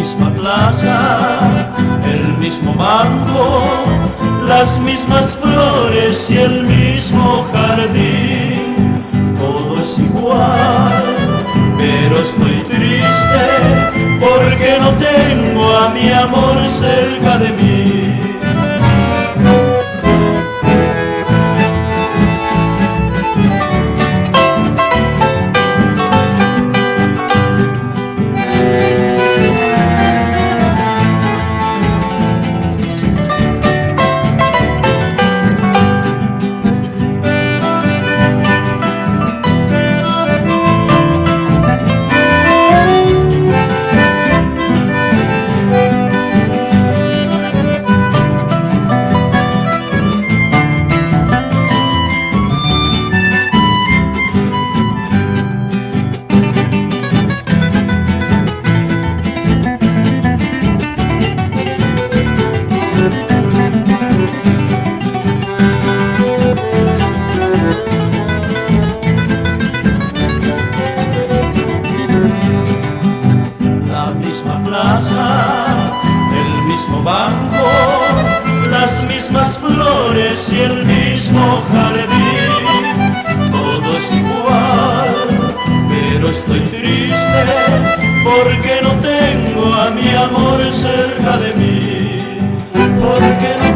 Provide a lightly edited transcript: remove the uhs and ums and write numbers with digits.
misma plaza, el mismo banco, las mismas flores y el mismo jardín. Todo es igual, pero estoy triste porque no tengo a mi amor cerca de mí. El mismo banco, las mismas flores y el mismo jardín. Todo es igual, pero estoy triste porque no tengo a mi amor cerca de mí. Porque no